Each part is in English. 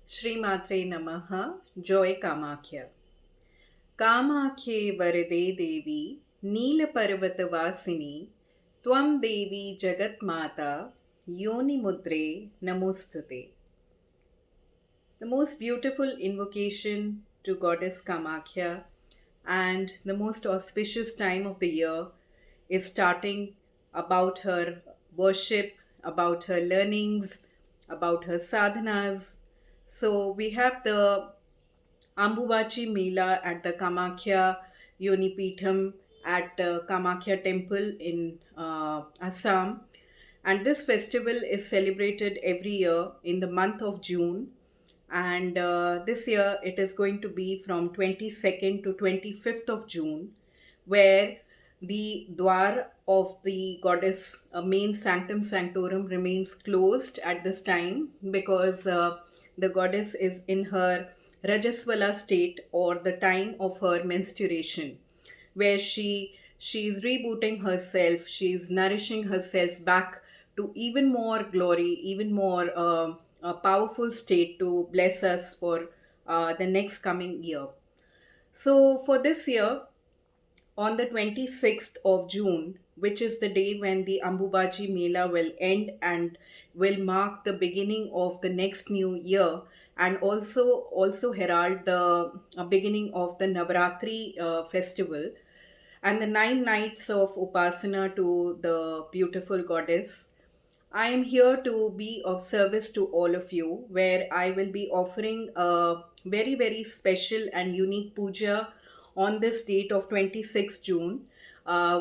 Shri Matre Namaha, Joy Kamakhya. Kamakhye Varade Devi, Neela Parvata Vasini, Tvam Devi Jagat Mata, Yoni Mudre Namostute. The most beautiful invocation to Goddess Kamakhya and the most auspicious time of the year is starting about her worship, about her learnings, about her sadhanas. So we have the Ambubachi Mela at the Kamakhya Yonipitham at Kamakhya Temple in Assam. And this festival is celebrated every year in the month of June. And this year it is going to be from 22nd to 25th of June, where the Dwar of the goddess main sanctum sanctorum remains closed at this time because the goddess is in her Rajaswala state, or the time of her menstruation, where she is rebooting herself, she's nourishing herself back to even more glory, even more a powerful state to bless us for the next coming year. So for this year, on the 26th of June, which is the day when the Ambubachi Mela will end and will mark the beginning of the next new year, and also herald the beginning of the Navratri festival and the 9 nights of Upasana to the beautiful goddess. I am here to be of service to all of you, where I will be offering a very, very special and unique puja on this date of 26th June,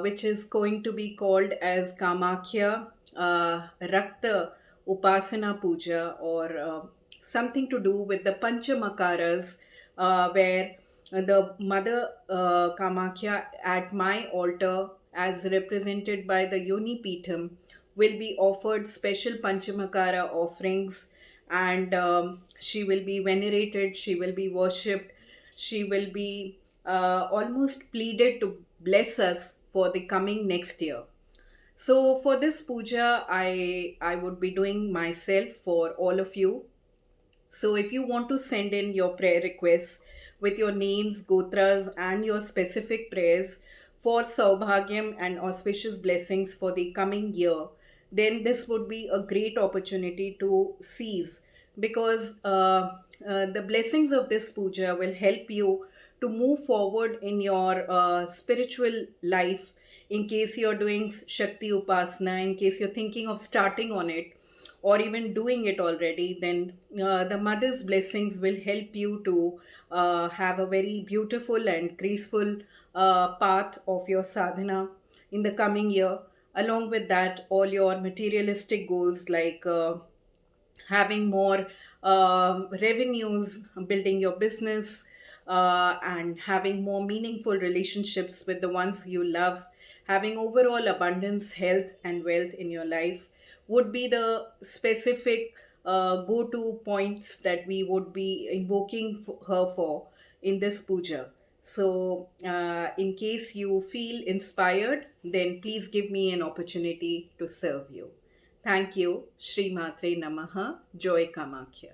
which is going to be called as Kamakhya Rakta Upasana Puja, or something to do with the Panchamakaras, where the Mother Kamakhya at my altar, as represented by the Yoni Pitham, will be offered special Panchamakara offerings, and she will be venerated, she will be worshipped, she will be almost pleaded to bless us for the coming next year. So for this puja, I would be doing myself for all of you. So if you want to send in your prayer requests with your names, gotras, and your specific prayers for Saubhagyam and auspicious blessings for the coming year, then this would be a great opportunity to seize, because the blessings of this puja will help you to move forward in your spiritual life. In case you're doing Shakti Upasana, in case you're thinking of starting on it, or even doing it already, then the mother's blessings will help you to have a very beautiful and graceful path of your sadhana in the coming year. Along with that, all your materialistic goals, like having more revenues, building your business, and having more meaningful relationships with the ones you love, having overall abundance, health, and wealth in your life would be the specific go to points that we would be invoking her for in this puja. So, in case you feel inspired, then please give me an opportunity to serve you. Thank you. Shri Matre Namaha. Joy Kamakhya.